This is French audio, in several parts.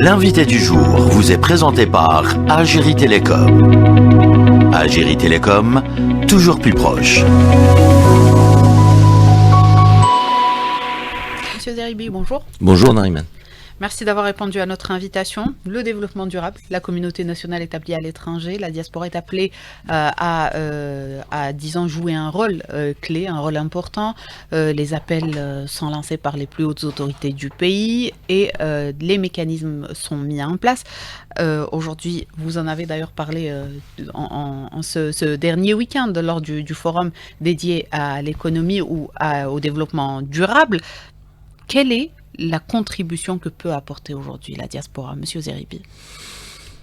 L'invité du jour vous est présenté par Algérie Télécom. Algérie Télécom, toujours plus proche. Monsieur Zeribi, bonjour. Bonjour Nariman. Merci d'avoir répondu à notre invitation. Le développement durable, la communauté nationale établie à l'étranger, la diaspora est appelée à disons, jouer un rôle clé, un rôle important. Les appels sont lancés par les plus hautes autorités du pays et les mécanismes sont mis en place. Aujourd'hui, vous en avez d'ailleurs parlé en ce dernier week-end lors du forum dédié à l'économie ou au développement durable. Quelle est la contribution que peut apporter aujourd'hui la diaspora, Monsieur Zeribi?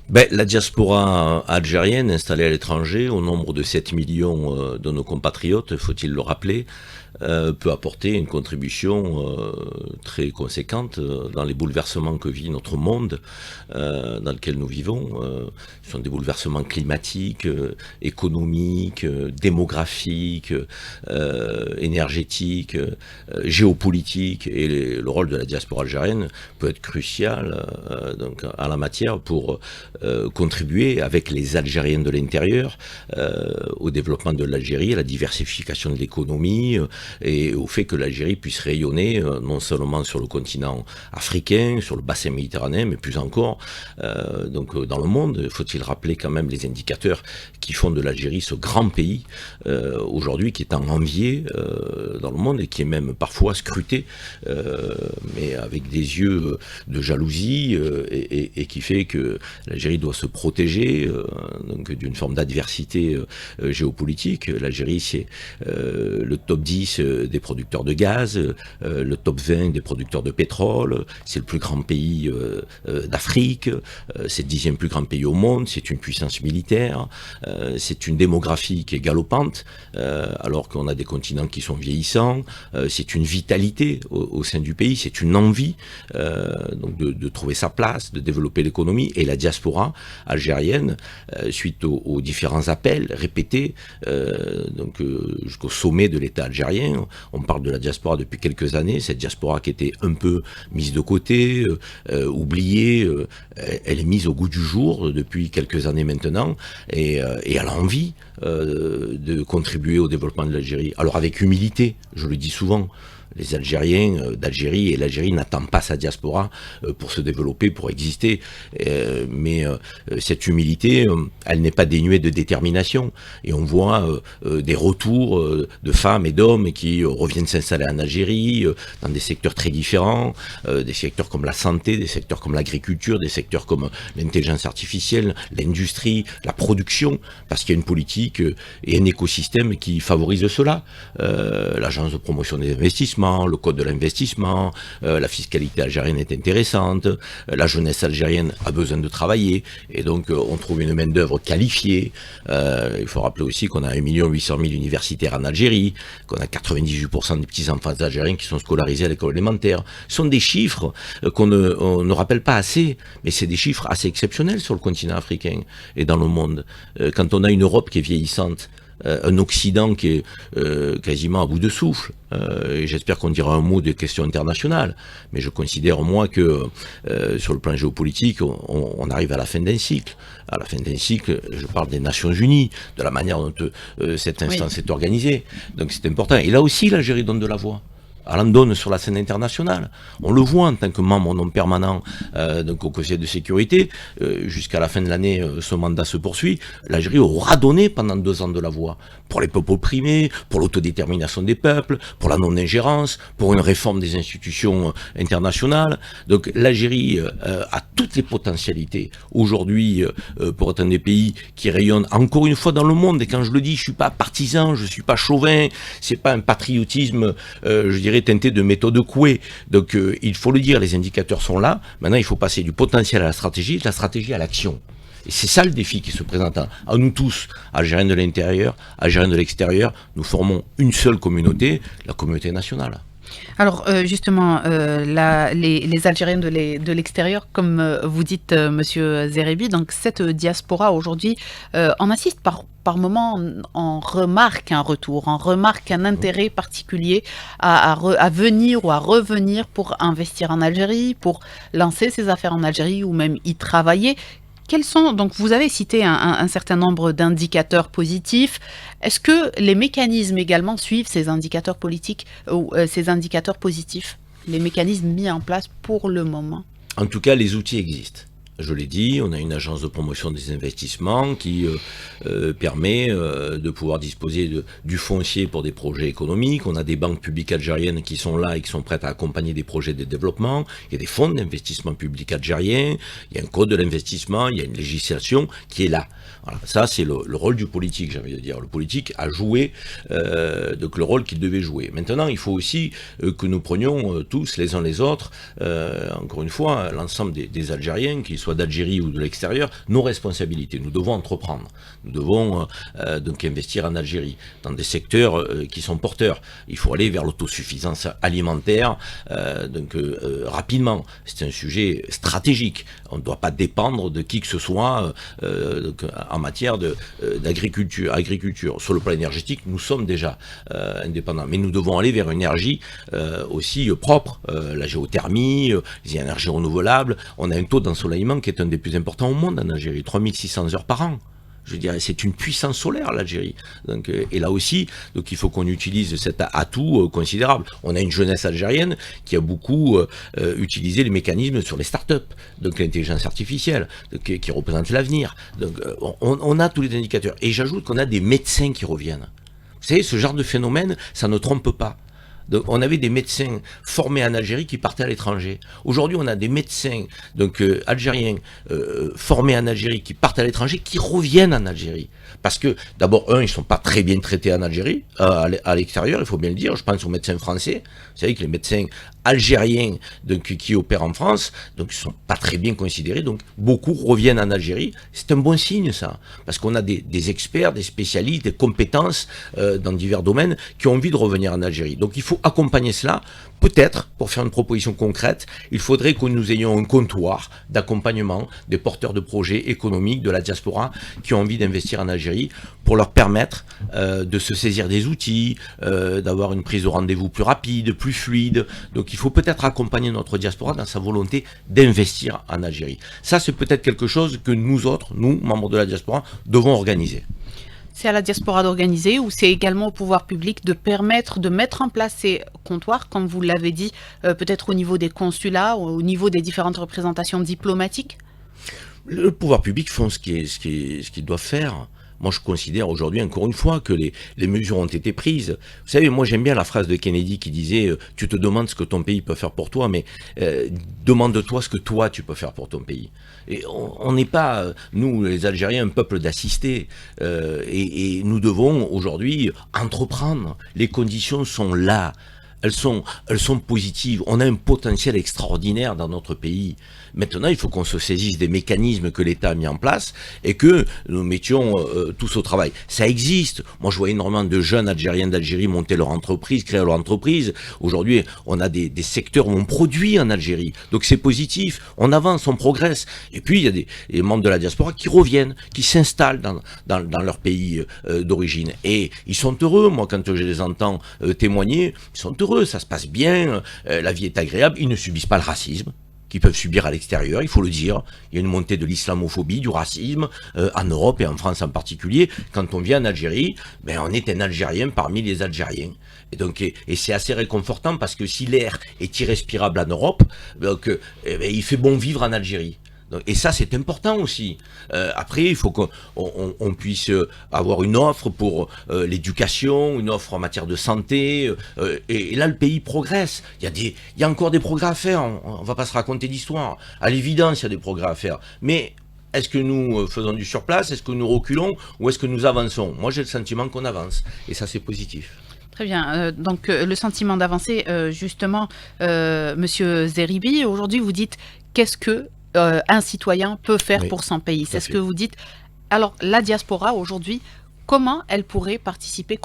La diaspora algérienne installée à l'étranger, au nombre de 7 millions de nos compatriotes, faut-il le rappeler, peut apporter une contribution très conséquente dans les bouleversements que vit notre monde, dans lequel nous vivons. Ce sont des bouleversements climatiques, économiques, démographiques, énergétiques, géopolitiques, et le rôle de la diaspora algérienne peut être crucial en la matière pour contribuer avec les Algériens de l'intérieur au développement de l'Algérie, à la diversification de l'économie et au fait que l'Algérie puisse rayonner non seulement sur le continent africain, sur le bassin méditerranéen, mais plus encore dans le monde. Faut-il rappeler quand même les indicateurs qui font de l'Algérie ce grand pays aujourd'hui qui est en envié dans le monde et qui est même parfois scruté mais avec des yeux de jalousie et qui fait que l'Algérie doit se protéger d'une forme d'adversité géopolitique. L'Algérie, c'est le top 10 des producteurs de gaz, le top 20 des producteurs de pétrole, c'est le plus grand pays d'Afrique, c'est le 10e plus grand pays au monde, c'est une puissance militaire, c'est une démographie qui est galopante, alors qu'on a des continents qui sont vieillissants, c'est une vitalité au sein du pays, c'est une envie de trouver sa place, de développer l'économie, et la diaspora algérienne, suite aux différents appels répétés jusqu'au sommet de l'État algérien. On parle de la diaspora depuis quelques années, cette diaspora qui était un peu mise de côté, oubliée, elle est mise au goût du jour depuis quelques années maintenant, et elle a envie de contribuer au développement de l'Algérie. Alors avec humilité, je le dis souvent, les Algériens d'Algérie et l'Algérie n'attendent pas sa diaspora pour se développer, pour exister. Mais cette humilité, elle n'est pas dénuée de détermination. Et on voit des retours de femmes et d'hommes qui reviennent s'installer en Algérie, dans des secteurs très différents, des secteurs comme la santé, des secteurs comme l'agriculture, des secteurs comme l'intelligence artificielle, l'industrie, la production, parce qu'il y a une politique et un écosystème qui favorise cela. L'agence de promotion des investissements, le code de l'investissement, la fiscalité algérienne est intéressante, la jeunesse algérienne a besoin de travailler, et donc on trouve une main d'œuvre qualifiée. Il faut rappeler aussi qu'on a 1 800 000 universitaires en Algérie, qu'on a 98% des petits-enfants algériens qui sont scolarisés à l'école élémentaire. Ce sont des chiffres qu'on ne rappelle pas assez, mais c'est des chiffres assez exceptionnels sur le continent africain et dans le monde. Quand on a une Europe qui est vieillissante, un Occident qui est quasiment à bout de souffle. Et j'espère qu'on dira un mot des questions internationales. Mais je considère, moi, que sur le plan géopolitique, on arrive à la fin d'un cycle. À la fin d'un cycle, je parle des Nations Unies, de la manière dont cette instance est organisée. Donc c'est important. Et là aussi, l'Algérie donne de la voix. Elle en donne sur la scène internationale. On le voit en tant que membre non permanent au Conseil de sécurité. Jusqu'à la fin de l'année, ce mandat se poursuit. L'Algérie aura donné pendant 2 ans de la voix pour les peuples opprimés, pour l'autodétermination des peuples, pour la non-ingérence, pour une réforme des institutions internationales. Donc l'Algérie a toutes les potentialités aujourd'hui pour être un des pays qui rayonne encore une fois dans le monde. Et quand je le dis, je suis pas partisan, je suis pas chauvin, c'est pas un patriotisme, je dirais, teinté de méthode Coué. Donc il faut le dire, les indicateurs sont là. Maintenant, il faut passer du potentiel à la stratégie, de la stratégie à l'action. Et c'est ça le défi qui se présente à nous tous, Algériens de l'intérieur, Algériens de l'extérieur. Nous formons une seule communauté, la communauté nationale. Alors justement, les Algériens de l'extérieur, comme vous dites, Monsieur Zerébi, donc cette diaspora aujourd'hui, on assiste par moment, on remarque un retour, on remarque un intérêt particulier à venir ou à revenir pour investir en Algérie, pour lancer ses affaires en Algérie ou même y travailler. Quels sont, donc vous avez cité un certain nombre d'indicateurs positifs. Est-ce que les mécanismes également suivent ces indicateurs politiques ou ces indicateurs positifs, les mécanismes mis en place pour le moment? En tout cas, les outils existent. Je l'ai dit, on a une agence de promotion des investissements qui permet de pouvoir disposer du foncier pour des projets économiques. On a des banques publiques algériennes qui sont là et qui sont prêtes à accompagner des projets de développement. Il y a des fonds d'investissement publics algériens, il y a un code de l'investissement, il y a une législation qui est là. Voilà, ça, c'est le rôle du politique, j'ai envie de dire. Le politique a joué donc le rôle qu'il devait jouer. Maintenant, il faut aussi que nous prenions tous, les uns les autres, encore une fois, l'ensemble des Algériens, qu'ils soient d'Algérie ou de l'extérieur, nos responsabilités. Nous devons entreprendre. Nous devons donc investir en Algérie, dans des secteurs qui sont porteurs. Il faut aller vers l'autosuffisance alimentaire rapidement. C'est un sujet stratégique. On ne doit pas dépendre de qui que ce soit en matière agriculture. Sur le plan énergétique, nous sommes déjà indépendants. Mais nous devons aller vers une énergie aussi propre. La géothermie, les énergies renouvelables. On a un taux d'ensoleillement qui est un des plus importants au monde en Algérie, 3600 heures par an. Je dirais, c'est une puissance solaire, l'Algérie. Donc, et là aussi, donc, il faut qu'on utilise cet atout considérable. On a une jeunesse algérienne qui a beaucoup utilisé les mécanismes sur les startups, donc l'intelligence artificielle, donc, qui représente l'avenir. Donc, on a tous les indicateurs. Et j'ajoute qu'on a des médecins qui reviennent. Vous savez, ce genre de phénomène, ça ne trompe pas. Donc, on avait des médecins formés en Algérie qui partaient à l'étranger. Aujourd'hui, on a des médecins algériens formés en Algérie qui partent à l'étranger, qui reviennent en Algérie. Parce que, d'abord, ils ne sont pas très bien traités en Algérie, à l'extérieur, il faut bien le dire. Je pense aux médecins français. Vous savez que les médecins algériens qui opèrent en France, donc ils ne sont pas très bien considérés. Donc, beaucoup reviennent en Algérie. C'est un bon signe, ça. Parce qu'on a des experts, des spécialistes, des compétences dans divers domaines qui ont envie de revenir en Algérie. Donc, il faut accompagner cela. Peut-être, pour faire une proposition concrète, il faudrait que nous ayons un comptoir d'accompagnement des porteurs de projets économiques de la diaspora qui ont envie d'investir en Algérie pour leur permettre de se saisir des outils, d'avoir une prise de rendez-vous plus rapide, plus fluide. Donc il faut peut-être accompagner notre diaspora dans sa volonté d'investir en Algérie. Ça, c'est peut-être quelque chose que nous autres, nous, membres de la diaspora, devons organiser. C'est à la diaspora d'organiser ou c'est également au pouvoir public de permettre de mettre en place ces comptoirs, comme vous l'avez dit, peut-être au niveau des consulats, au niveau des différentes représentations diplomatiques? Le pouvoir public font ce qu'ils doivent faire. Moi, je considère aujourd'hui, encore une fois, que les mesures ont été prises. Vous savez, moi, j'aime bien la phrase de Kennedy qui disait « Tu te demandes ce que ton pays peut faire pour toi, mais demande-toi ce que toi, tu peux faire pour ton pays. » Et on n'est pas, nous, les Algériens, un peuple d'assistés. Et nous devons, aujourd'hui, entreprendre. Les conditions sont là. Elles sont positives. On a un potentiel extraordinaire dans notre pays. Maintenant, il faut qu'on se saisisse des mécanismes que l'État a mis en place et que nous mettions tous au travail. Ça existe. Moi, je vois énormément de jeunes Algériens d'Algérie monter leur entreprise, créer leur entreprise. Aujourd'hui, on a des secteurs où on produit en Algérie. Donc, c'est positif. On avance, on progresse. Et puis, il y a des membres de la diaspora qui reviennent, qui s'installent dans leur pays d'origine. Et ils sont heureux. Moi, quand je les entends témoigner, ils sont heureux. Ça se passe bien. La vie est agréable. Ils ne subissent pas le racisme qu'ils peuvent subir à l'extérieur, il faut le dire. Il y a une montée de l'islamophobie, du racisme, en Europe et en France en particulier. Quand on vient en Algérie, on est un Algérien parmi les Algériens. Et donc, et c'est assez réconfortant parce que si l'air est irrespirable en Europe, donc, il fait bon vivre en Algérie. Et ça, c'est important aussi. Après, il faut qu'on puisse avoir une offre pour l'éducation, une offre en matière de santé. Et là, le pays progresse. Il y a encore des progrès à faire. On ne va pas se raconter d'histoire. À l'évidence, il y a des progrès à faire. Mais est-ce que nous faisons du surplace? Est-ce que nous reculons? Ou est-ce que nous avançons? Moi, j'ai le sentiment qu'on avance. Et ça, c'est positif. Très bien. Donc, le sentiment d'avancer, justement, Monsieur Zerébi, aujourd'hui, vous dites qu'est-ce que un citoyen peut faire pour son pays. C'est ce que vous dites. Alors, la diaspora, aujourd'hui, comment elle pourrait participer,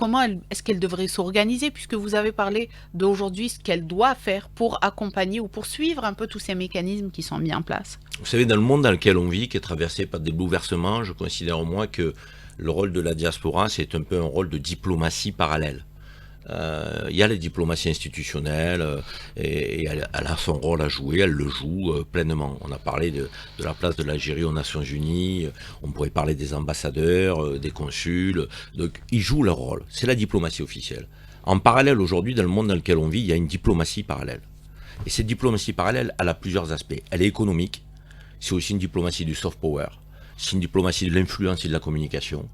est-ce qu'elle devrait s'organiser, puisque vous avez parlé d'aujourd'hui ce qu'elle doit faire pour accompagner ou pour suivre un peu tous ces mécanismes qui sont mis en place. Vous savez, dans le monde dans lequel on vit, qui est traversé par des bouleversements, je considère moi que le rôle de la diaspora, c'est un peu un rôle de diplomatie parallèle. Il y a les diplomaties institutionnelles et elle a son rôle à jouer, elle le joue pleinement. On a parlé de la place de l'Algérie aux Nations Unies, on pourrait parler des ambassadeurs, des consuls, donc ils jouent leur rôle, c'est la diplomatie officielle. En parallèle aujourd'hui, dans le monde dans lequel on vit, il y a une diplomatie parallèle. Et cette diplomatie parallèle, elle a plusieurs aspects. Elle est économique, c'est aussi une diplomatie du soft power, c'est une diplomatie de l'influence et de la communication.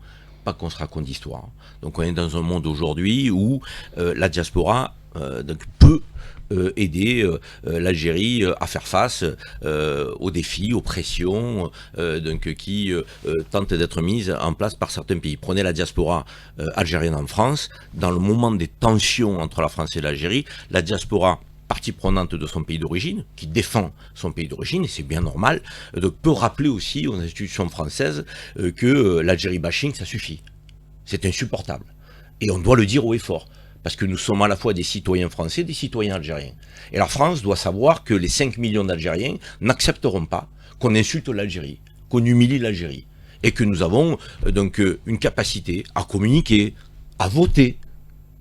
Pas qu'on se raconte d'histoire. Donc on est dans un monde aujourd'hui où la diaspora peut aider l'Algérie à faire face aux défis, aux pressions qui tentent d'être mises en place par certains pays. Prenez la diaspora algérienne en France. Dans le moment des tensions entre la France et l'Algérie, la diaspora partie prenante de son pays d'origine, qui défend son pays d'origine, et c'est bien normal, peut rappeler aussi aux institutions françaises que l'Algérie bashing, ça suffit. C'est insupportable. Et on doit le dire haut et fort, parce que nous sommes à la fois des citoyens français et des citoyens algériens. Et la France doit savoir que les 5 millions d'Algériens n'accepteront pas qu'on insulte l'Algérie, qu'on humilie l'Algérie, et que nous avons donc une capacité à communiquer, à voter.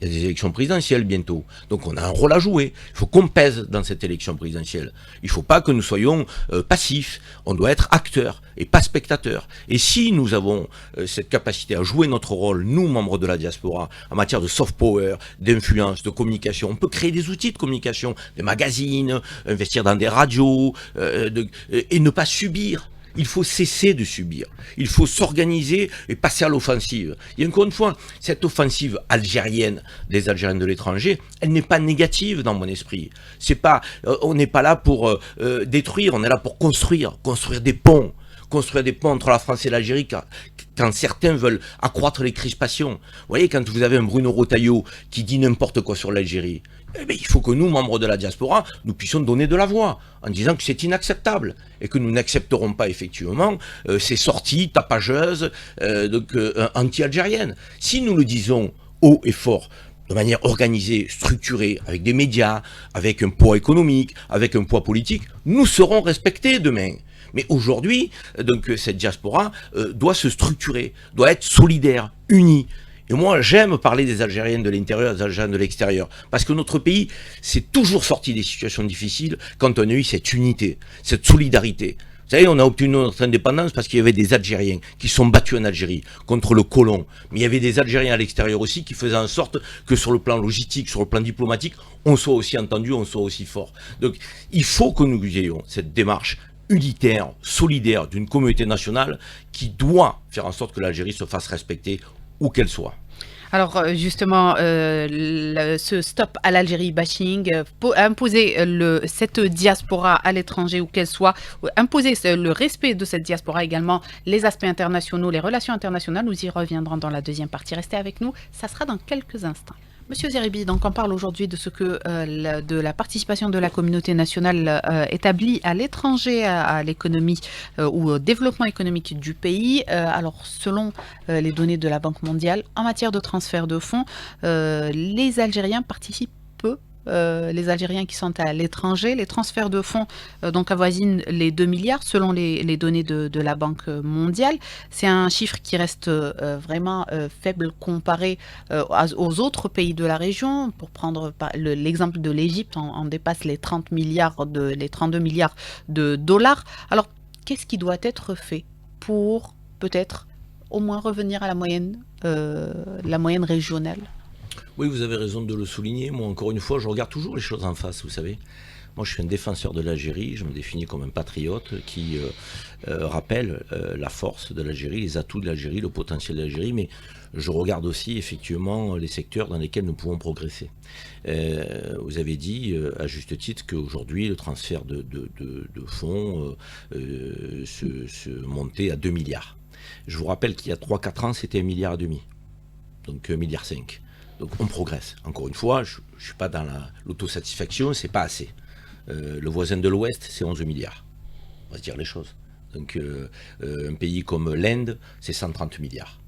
Il y a des élections présidentielles bientôt, donc on a un rôle à jouer. Il faut qu'on pèse dans cette élection présidentielle. Il ne faut pas que nous soyons passifs, on doit être acteurs et pas spectateurs. Et si nous avons cette capacité à jouer notre rôle, nous, membres de la diaspora, en matière de soft power, d'influence, de communication, on peut créer des outils de communication, des magazines, investir dans des radios, et ne pas subir. Il faut cesser de subir. Il faut s'organiser et passer à l'offensive. Et encore une fois, cette offensive algérienne des Algériens de l'étranger, elle n'est pas négative dans mon esprit. C'est pas, on n'est pas là pour détruire, on est là pour construire des ponts. Construire des ponts entre la France et l'Algérie quand certains veulent accroître les crispations. Vous voyez, quand vous avez un Bruno Retailleau qui dit n'importe quoi sur l'Algérie, eh bien, il faut que nous, membres de la diaspora, nous puissions donner de la voix en disant que c'est inacceptable et que nous n'accepterons pas effectivement ces sorties tapageuses anti-algériennes. Si nous le disons haut et fort, de manière organisée, structurée, avec des médias, avec un poids économique, avec un poids politique, nous serons respectés demain. Mais aujourd'hui, donc cette diaspora doit se structurer, doit être solidaire, unie. Et moi, j'aime parler des Algériens de l'intérieur, des Algériens de l'extérieur, parce que notre pays s'est toujours sorti des situations difficiles quand on a eu cette unité, cette solidarité. Vous savez, on a obtenu notre indépendance parce qu'il y avait des Algériens qui sont battus en Algérie contre le colon. Mais il y avait des Algériens à l'extérieur aussi qui faisaient en sorte que sur le plan logistique, sur le plan diplomatique, on soit aussi entendu, on soit aussi fort. Donc, il faut que nous ayons cette démarche unitaire, solidaire d'une communauté nationale qui doit faire en sorte que l'Algérie se fasse respecter où qu'elle soit. Alors justement, ce stop à l'Algérie bashing, imposer cette diaspora à l'étranger où qu'elle soit, imposer le respect de cette diaspora également, les aspects internationaux, les relations internationales, nous y reviendrons dans la deuxième partie. Restez avec nous, ça sera dans quelques instants. Monsieur Zeribi, donc on parle aujourd'hui de ce que de la participation de la communauté nationale établie à l'étranger à l'économie ou au développement économique du pays. Alors selon les données de la Banque mondiale, en matière de transfert de fonds, les Algériens participent peu. Les Algériens qui sont à l'étranger, les transferts de fonds donc avoisinent les 2 milliards selon les données de la Banque mondiale. C'est un chiffre qui reste vraiment faible comparé aux autres pays de la région. Pour prendre l'exemple de l'Égypte, on dépasse les 32 milliards de dollars. Alors, qu'est-ce qui doit être fait pour peut-être au moins revenir à la moyenne régionale ? Oui, vous avez raison de le souligner. Moi, encore une fois, je regarde toujours les choses en face, vous savez. Moi, je suis un défenseur de l'Algérie. Je me définis comme un patriote qui rappelle la force de l'Algérie, les atouts de l'Algérie, le potentiel de l'Algérie. Mais je regarde aussi, effectivement, les secteurs dans lesquels nous pouvons progresser. Vous avez dit, à juste titre, qu'aujourd'hui, le transfert de fonds se montait à 2 milliards. Je vous rappelle qu'il y a 3-4 ans, c'était 1,5 milliard. Donc 1,5 milliard. Donc on progresse. Encore une fois, je ne suis pas dans l'autosatisfaction, c'est pas assez. Le voisin de l'Ouest, c'est 11 milliards. On va se dire les choses. Donc un pays comme l'Inde, c'est 130 milliards.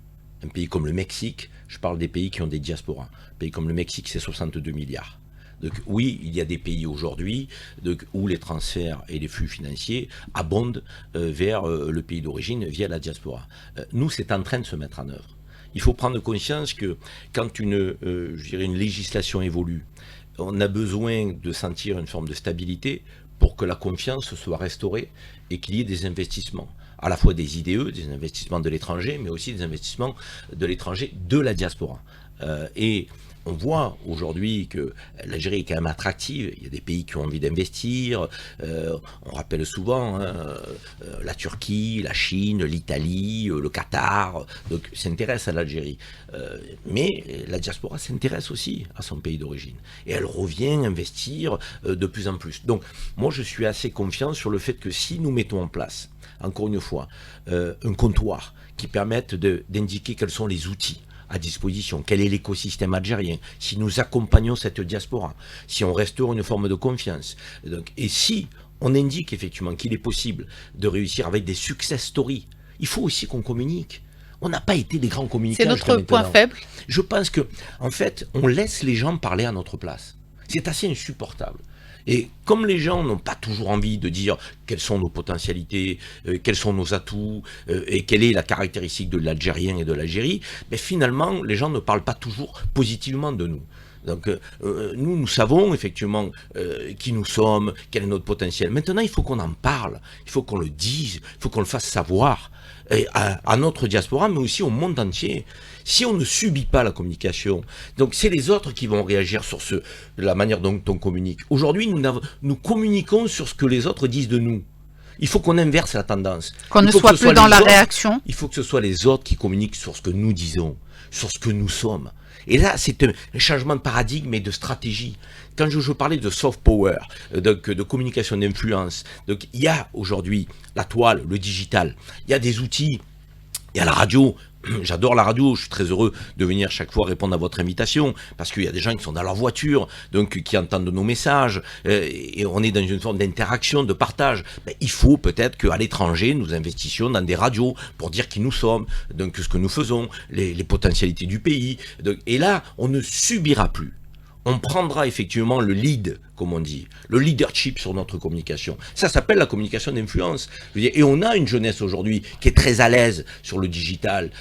Un pays comme le Mexique, je parle des pays qui ont des diasporas. Un pays comme le Mexique, c'est 62 milliards. Donc oui, il y a des pays aujourd'hui où les transferts et les flux financiers abondent vers le pays d'origine via la diaspora. Nous, c'est en train de se mettre en œuvre. Il faut prendre conscience que quand une législation évolue, on a besoin de sentir une forme de stabilité pour que la confiance soit restaurée et qu'il y ait des investissements. À la fois des IDE, des investissements de l'étranger, mais aussi des investissements de l'étranger de la diaspora. Et on voit aujourd'hui que l'Algérie est quand même attractive. Il y a des pays qui ont envie d'investir. On rappelle souvent la Turquie, la Chine, l'Italie, le Qatar. Donc s'intéressent à l'Algérie. Mais la diaspora s'intéresse aussi à son pays d'origine. Et elle revient investir de plus en plus. Donc moi je suis assez confiant sur le fait que si nous mettons en place, encore une fois, un comptoir qui permette d'indiquer quels sont les outils à disposition, quel est l'écosystème algérien, si nous accompagnons cette diaspora, si on restaure une forme de confiance. Donc, et si on indique effectivement qu'il est possible de réussir avec des success stories, il faut aussi qu'on communique. On n'a pas été des grands communicants. C'est notre point faible. Je pense que, en fait, on laisse les gens parler à notre place. C'est assez insupportable. Et comme les gens n'ont pas toujours envie de dire quelles sont nos potentialités, quels sont nos atouts, et quelle est la caractéristique de l'Algérien et de l'Algérie, mais finalement, les gens ne parlent pas toujours positivement de nous. Donc nous savons effectivement qui nous sommes, quel est notre potentiel. Maintenant, il faut qu'on en parle, il faut qu'on le dise, il faut qu'on le fasse savoir à notre diaspora, mais aussi au monde entier. Si on ne subit pas la communication, donc c'est les autres qui vont réagir sur la manière dont on communique. Aujourd'hui, nous communiquons sur ce que les autres disent de nous. Il faut qu'on inverse la tendance. Qu'on ne soit plus dans la réaction. Il faut que ce soit les autres qui communiquent sur ce que nous disons, sur ce que nous sommes. Et là, c'est un changement de paradigme et de stratégie. Quand je parlais de soft power, donc de communication d'influence, donc il y a aujourd'hui la toile, le digital, il y a des outils, il y a la radio. J'adore la radio, je suis très heureux de venir chaque fois répondre à votre invitation, parce qu'il y a des gens qui sont dans leur voiture, donc qui entendent nos messages, et on est dans une forme d'interaction, de partage. Ben, il faut peut-être qu'à l'étranger, nous investissions dans des radios pour dire qui nous sommes, donc ce que nous faisons, les potentialités du pays. Donc, et là, on ne subira plus. On prendra effectivement le lead, comme on dit, le leadership sur notre communication. Ça s'appelle la communication d'influence. Et on a une jeunesse aujourd'hui qui est très à l'aise sur le digital,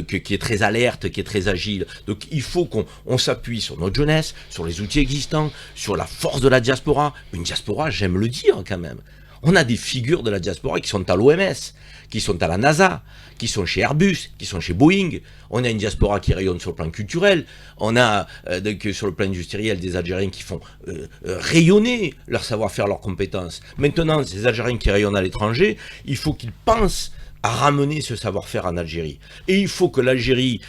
qui est très alerte, qui est très agile. Donc il faut qu'on s'appuie sur notre jeunesse, sur les outils existants, sur la force de la diaspora. Une diaspora, j'aime le dire quand même. On a des figures de la diaspora qui sont à l'OMS, qui sont à la NASA, qui sont chez Airbus, qui sont chez Boeing. On a une diaspora qui rayonne sur le plan culturel. On a sur le plan industriel des Algériens qui font rayonner leur savoir-faire, leurs compétences. Maintenant, ces Algériens qui rayonnent à l'étranger, il faut qu'ils pensent à ramener ce savoir-faire en Algérie. Et il faut que l'Algérie,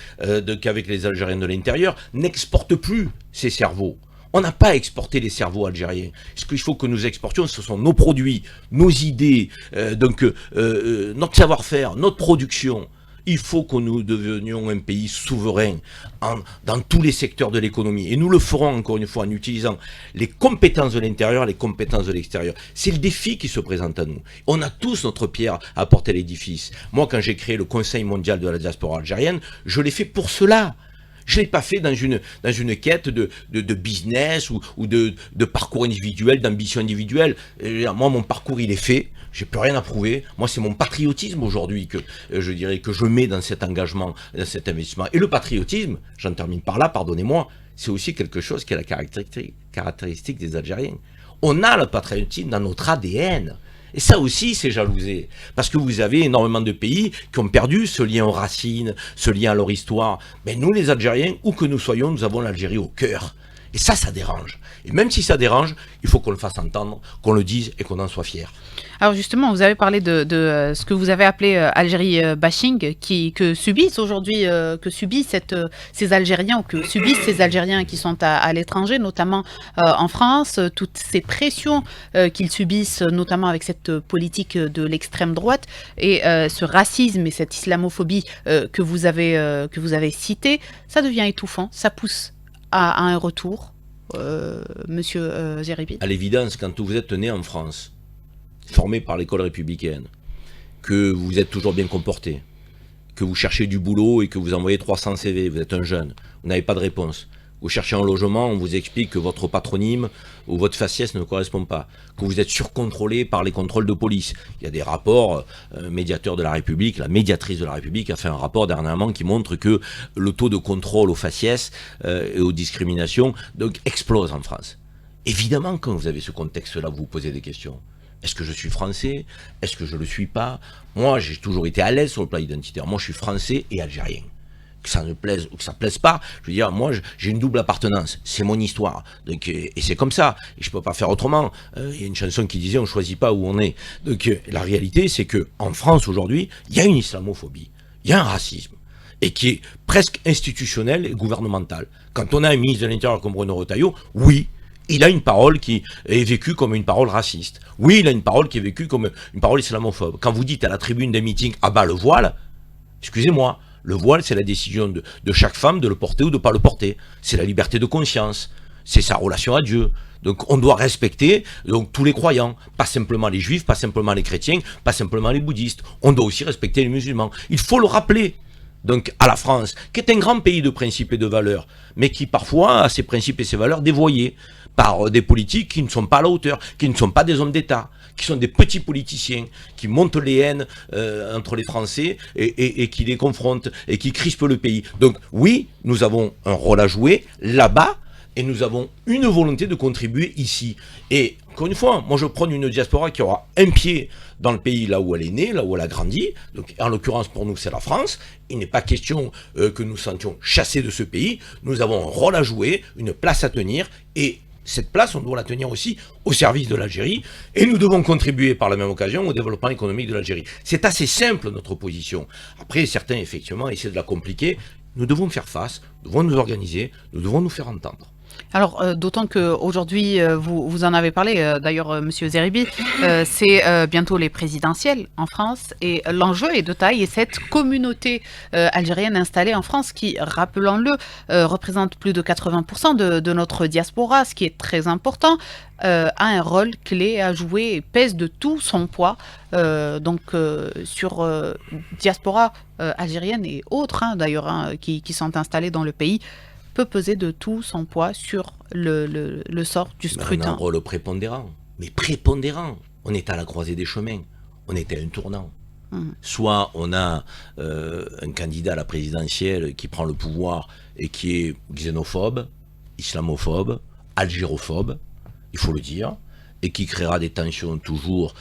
qu'avec les Algériens de l'intérieur, n'exporte plus ses cerveaux. On n'a pas exporté les cerveaux algériens. Ce qu'il faut que nous exportions, ce sont nos produits, nos idées, notre savoir-faire, notre production. Il faut que nous devenions un pays souverain dans tous les secteurs de l'économie. Et nous le ferons encore une fois en utilisant les compétences de l'intérieur, les compétences de l'extérieur. C'est le défi qui se présente à nous. On a tous notre pierre à apporter à l'édifice. Moi, quand j'ai créé le Conseil mondial de la diaspora algérienne, je l'ai fait pour cela. Je ne l'ai pas fait dans une quête de business ou de parcours individuel, d'ambition individuelle. Moi, mon parcours, il est fait. J'ai plus rien à prouver. Moi, c'est mon patriotisme aujourd'hui que je mets dans cet engagement, dans cet investissement. Et le patriotisme, j'en termine par là, pardonnez-moi, c'est aussi quelque chose qui est la caractéristique des Algériens. On a le patriotisme dans notre ADN. Et ça aussi, c'est jalousé. Parce que vous avez énormément de pays qui ont perdu ce lien aux racines, ce lien à leur histoire. Mais nous, les Algériens, où que nous soyons, nous avons l'Algérie au cœur. Et ça dérange. Et même si ça dérange, il faut qu'on le fasse entendre, qu'on le dise et qu'on en soit fier. Alors justement, vous avez parlé de ce que vous avez appelé Algérie bashing, que subissent aujourd'hui, ces Algériens, ou que subissent ces Algériens qui sont à l'étranger, notamment en France, toutes ces pressions qu'ils subissent, notamment avec cette politique de l'extrême droite, et ce racisme et cette islamophobie que vous avez cité, ça devient étouffant, ça pousse à un retour, monsieur Zeribi. À l'évidence, quand vous êtes né en France, formé par l'école républicaine, que vous êtes toujours bien comporté, que vous cherchez du boulot et que vous envoyez 300 CV, vous êtes un jeune, vous n'avez pas de réponse. Vous cherchez un logement, on vous explique que votre patronyme ou votre faciès ne correspond pas, que vous êtes surcontrôlé par les contrôles de police. Il y a des rapports, médiateur de la République, la médiatrice de la République a fait un rapport dernièrement qui montre que le taux de contrôle aux faciès et aux discriminations donc, explose en France. Évidemment, quand vous avez ce contexte-là, vous vous posez des questions. Est-ce que je suis français? Est-ce que je ne le suis pas? Moi, j'ai toujours été à l'aise sur le plan identitaire. Moi, je suis français et algérien. Que ça ne plaise ou que ça ne plaise pas, je veux dire, moi j'ai une double appartenance, c'est mon histoire, donc, et c'est comme ça, et je ne peux pas faire autrement. Il y a une chanson qui disait on ne choisit pas où on est. Donc la réalité c'est qu'en France aujourd'hui, il y a une islamophobie, il y a un racisme, et qui est presque institutionnel et gouvernemental. Quand on a un ministre de l'Intérieur comme Bruno Retailleau, oui, il a une parole qui est vécue comme une parole raciste. Oui, il a une parole qui est vécue comme une parole islamophobe. Quand vous dites à la tribune des meetings « Ah bah le voile », excusez-moi, le voile, c'est la décision de chaque femme de le porter ou de ne pas le porter. C'est la liberté de conscience. C'est sa relation à Dieu. Donc on doit respecter donc, tous les croyants. Pas simplement les juifs, pas simplement les chrétiens, pas simplement les bouddhistes. On doit aussi respecter les musulmans. Il faut le rappeler. Donc à la France, qui est un grand pays de principes et de valeurs, mais qui parfois a ses principes et ses valeurs dévoyés par des politiques qui ne sont pas à la hauteur, qui ne sont pas des hommes d'État, qui sont des petits politiciens, qui montent les haines entre les Français et qui les confrontent et qui crispent le pays. Donc oui, nous avons un rôle à jouer là-bas et nous avons une volonté de contribuer ici. Et encore une fois, moi je prône une diaspora qui aura un pied dans le pays là où elle est née, là où elle a grandi. Donc, en l'occurrence pour nous c'est la France. Il n'est pas question que nous sentions chassés de ce pays. Nous avons un rôle à jouer, une place à tenir et cette place, on doit la tenir aussi au service de l'Algérie et nous devons contribuer par la même occasion au développement économique de l'Algérie. C'est assez simple notre position. Après, certains effectivement essaient de la compliquer. Nous devons faire face, nous devons nous organiser, nous devons nous faire entendre. Alors, d'autant qu'aujourd'hui, vous en avez parlé, d'ailleurs, Monsieur Zeribi, c'est bientôt les présidentielles en France et l'enjeu est de taille et cette communauté algérienne installée en France qui, rappelons-le, représente plus de 80% de notre diaspora, ce qui est très important, a un rôle clé à jouer et pèse de tout son poids sur diaspora algérienne et autres, d'ailleurs, qui sont installés dans le pays, peut peser de tout son poids sur le sort du scrutin. On a un rôle prépondérant, mais prépondérant. On est à la croisée des chemins, on est à un tournant. Soit on a un candidat à la présidentielle qui prend le pouvoir et qui est xénophobe, islamophobe, algérophobe, il faut le dire, et qui créera des tensions toujours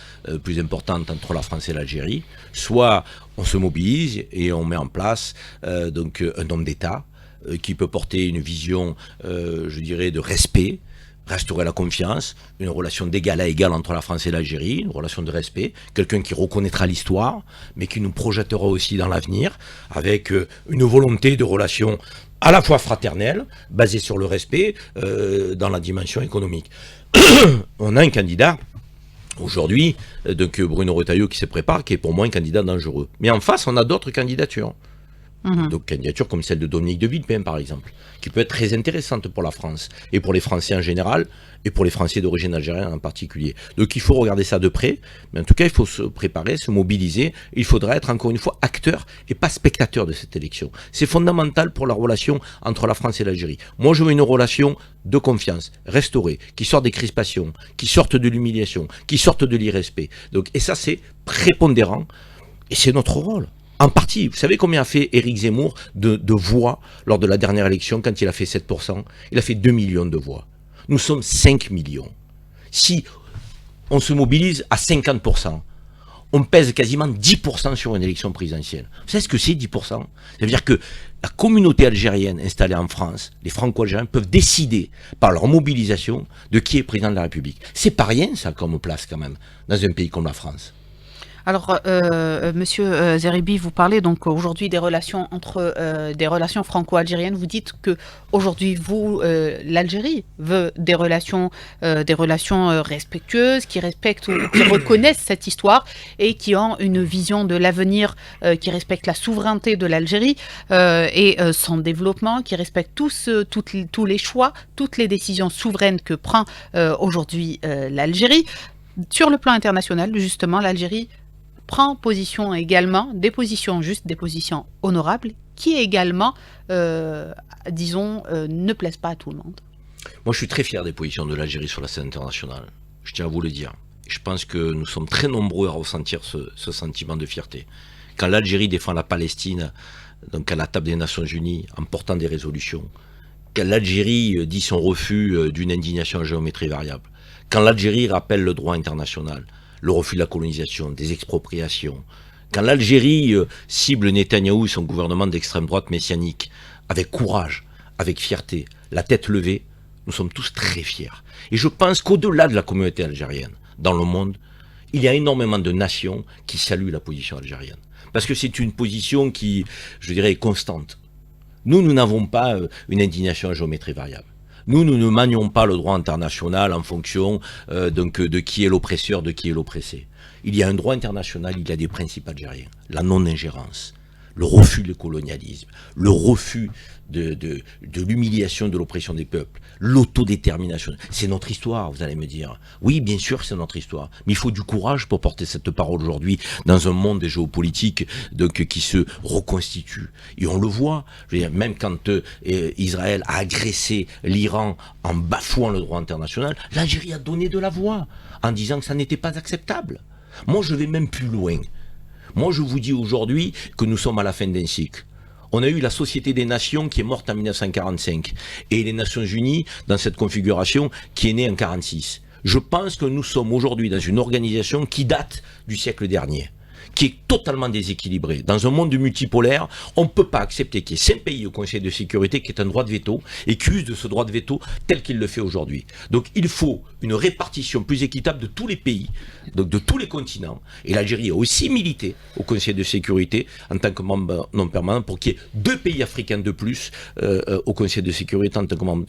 plus importantes entre la France et l'Algérie. Soit on se mobilise et on met en place donc un homme d'État qui peut porter une vision, je dirais, de respect, restaurer la confiance, une relation d'égal à égal entre la France et l'Algérie, une relation de respect, quelqu'un qui reconnaîtra l'histoire, mais qui nous projettera aussi dans l'avenir, avec une volonté de relation à la fois fraternelle, basée sur le respect, dans la dimension économique. On a un candidat, aujourd'hui, donc Bruno Retailleau qui se prépare, qui est pour moi un candidat dangereux. Mais en face, on a d'autres candidatures. Donc candidature comme celle de Dominique de Villepin par exemple, qui peut être très intéressante pour la France et pour les Français en général et pour les Français d'origine algérienne en particulier. Donc il faut regarder ça de près, mais en tout cas il faut se préparer, se mobiliser, il faudra être encore une fois acteur et pas spectateur de cette élection. C'est fondamental pour la relation entre la France et l'Algérie. Moi je veux une relation de confiance, restaurée, qui sorte des crispations, qui sorte de l'humiliation, qui sorte de l'irrespect. Donc, et ça c'est prépondérant et c'est notre rôle. En partie, vous savez combien a fait Éric Zemmour de voix lors de la dernière élection quand il a fait 7%? Il a fait 2 millions de voix. Nous sommes 5 millions. Si on se mobilise à 50%, on pèse quasiment 10% sur une élection présidentielle. Vous savez ce que c'est 10%? Ça veut dire que la communauté algérienne installée en France, les franco-algériens, peuvent décider par leur mobilisation de qui est président de la République. C'est pas rien ça comme place quand même, dans un pays comme la France. Alors, Monsieur Zeribi, vous parlez donc aujourd'hui des relations des relations franco-algériennes. Vous dites que aujourd'hui, l'Algérie veut des relations respectueuses, qui respectent ou qui reconnaissent cette histoire et qui ont une vision de l'avenir qui respecte la souveraineté de l'Algérie et son développement, qui respecte tous les choix, toutes les décisions souveraines que prend aujourd'hui l'Algérie. Sur le plan international, justement, l'Algérie prend position également, des positions justes, des positions honorables, qui également, ne plaisent pas à tout le monde. Moi, je suis très fier des positions de l'Algérie sur la scène internationale. Je tiens à vous le dire. Je pense que nous sommes très nombreux à ressentir ce sentiment de fierté. Quand l'Algérie défend la Palestine, donc à la table des Nations Unies, en portant des résolutions, quand l'Algérie dit son refus d'une indignation à géométrie variable, quand l'Algérie rappelle le droit international, le refus de la colonisation, des expropriations, quand l'Algérie cible Netanyahou et son gouvernement d'extrême droite messianique, avec courage, avec fierté, la tête levée, nous sommes tous très fiers. Et je pense qu'au-delà de la communauté algérienne, dans le monde, il y a énormément de nations qui saluent la position algérienne. Parce que c'est une position qui, je dirais, est constante. Nous n'avons pas une indignation à géométrie variable. Nous ne manions pas le droit international en fonction de qui est l'oppresseur, de qui est l'oppressé. Il y a un droit international, il y a des principes algériens. La non-ingérence, le refus du colonialisme, le refus de l'humiliation de l'oppression des peuples, l'autodétermination. C'est notre histoire, vous allez me dire. Oui, bien sûr, c'est notre histoire. Mais il faut du courage pour porter cette parole aujourd'hui dans un monde géopolitique qui se reconstitue. Et on le voit, je veux dire, même quand Israël a agressé l'Iran en bafouant le droit international, l'Algérie a donné de la voix en disant que ça n'était pas acceptable. Moi, je vais même plus loin. Moi, je vous dis aujourd'hui que nous sommes à la fin d'un cycle. On a eu la Société des Nations qui est morte en 1945 et les Nations Unies dans cette configuration qui est née en 1946. Je pense que nous sommes aujourd'hui dans une organisation qui date du siècle dernier, qui est totalement déséquilibrée. Dans un monde multipolaire, on ne peut pas accepter qu'il y ait 5 pays au Conseil de sécurité qui aient un droit de veto et qui usent de ce droit de veto tel qu'il le fait aujourd'hui. Donc il faut une répartition plus équitable de tous les pays, donc de tous les continents. Et l'Algérie a aussi milité au Conseil de sécurité en tant que membre non permanent pour qu'il y ait 2 pays africains de plus au Conseil de sécurité en tant que membre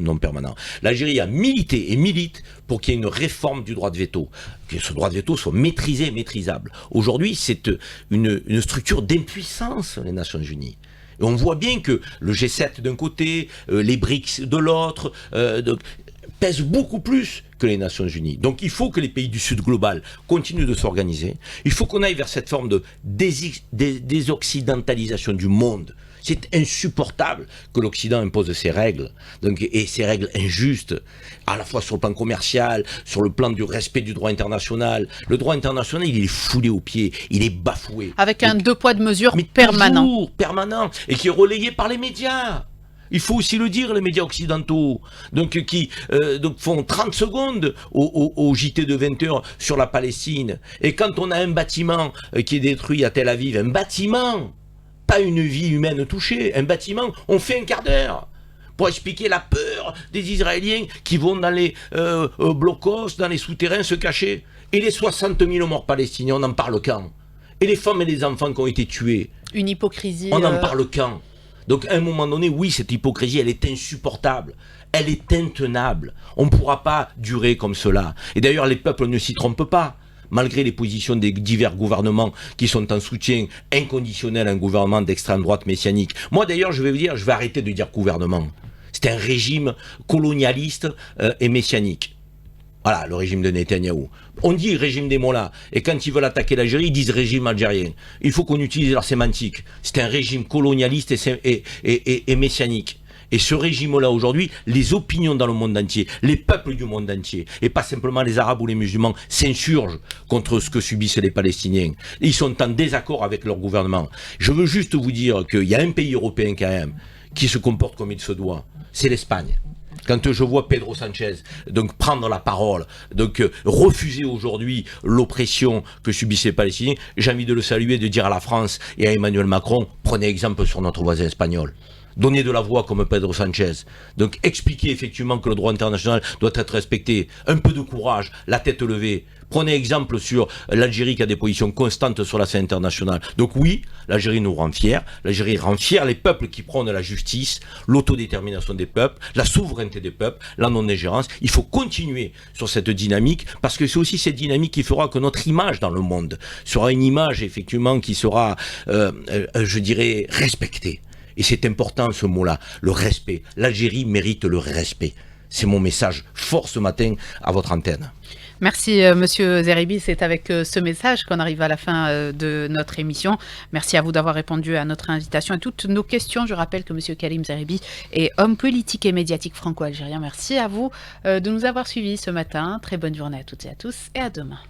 non permanent. L'Algérie a milité et milite pour qu'il y ait une réforme du droit de veto, que ce droit de veto soit maîtrisé et maîtrisable. Aujourd'hui, c'est une structure d'impuissance, les Nations Unies. Et on voit bien que le G7 d'un côté, les BRICS de l'autre, pèsent beaucoup plus que les Nations Unies. Donc il faut que les pays du Sud global continuent de s'organiser. Il faut qu'on aille vers cette forme de désoccidentalisation du monde. C'est insupportable que l'Occident impose ses règles, et ces règles injustes, à la fois sur le plan commercial, sur le plan du respect du droit international. Le droit international, il est foulé aux pieds, il est bafoué. Avec un 2 poids 2 mesures permanent. Toujours permanent, et qui est relayé par les médias. Il faut aussi le dire, les médias occidentaux, qui font 30 secondes au JT de 20h sur la Palestine. Et quand on a un bâtiment qui est détruit à Tel Aviv, un bâtiment, pas une vie humaine touchée, un bâtiment, on fait un quart d'heure pour expliquer la peur des Israéliens qui vont dans les blocos, dans les souterrains se cacher. Et les 60 000 morts palestiniens, on en parle quand? Et les femmes et les enfants qui ont été tués, une hypocrisie. On en parle quand? Donc à un moment donné, oui, cette hypocrisie, elle est insupportable. Elle est intenable. On ne pourra pas durer comme cela. Et d'ailleurs, les peuples ne s'y trompent pas. Malgré les positions des divers gouvernements qui sont en soutien inconditionnel à un gouvernement d'extrême droite messianique. Moi d'ailleurs, je vais vous dire, je vais arrêter de dire gouvernement. C'est un régime colonialiste et messianique. Voilà, le régime de Netanyahou. On dit régime des Mollahs, et quand ils veulent attaquer l'Algérie, ils disent régime algérien. Il faut qu'on utilise leur sémantique. C'est un régime colonialiste et messianique. Et ce régime-là, aujourd'hui, les opinions dans le monde entier, les peuples du monde entier, et pas simplement les Arabes ou les musulmans, s'insurgent contre ce que subissent les Palestiniens. Ils sont en désaccord avec leur gouvernement. Je veux juste vous dire qu'il y a un pays européen quand même qui se comporte comme il se doit. C'est l'Espagne. Quand je vois Pedro Sanchez prendre la parole, refuser aujourd'hui l'oppression que subissent les Palestiniens, j'ai envie de le saluer, de dire à la France et à Emmanuel Macron, prenez exemple sur notre voisin espagnol. Donnez de la voix comme Pedro Sanchez. Donc expliquez effectivement que le droit international doit être respecté. Un peu de courage, la tête levée. Prenez exemple sur l'Algérie qui a des positions constantes sur la scène internationale. Donc oui, l'Algérie nous rend fiers. L'Algérie rend fiers les peuples qui prônent la justice, l'autodétermination des peuples, la souveraineté des peuples, la non-ingérence. Il faut continuer sur cette dynamique parce que c'est aussi cette dynamique qui fera que notre image dans le monde sera une image effectivement qui sera, je dirais, respectée. Et c'est important ce mot-là, le respect. L'Algérie mérite le respect. C'est mon message fort ce matin à votre antenne. Merci Monsieur Zeribi, c'est avec ce message qu'on arrive à la fin de notre émission. Merci à vous d'avoir répondu à notre invitation et toutes nos questions. Je rappelle que Monsieur Karim Zeribi est homme politique et médiatique franco-algérien. Merci à vous de nous avoir suivis ce matin. Très bonne journée à toutes et à tous et à demain.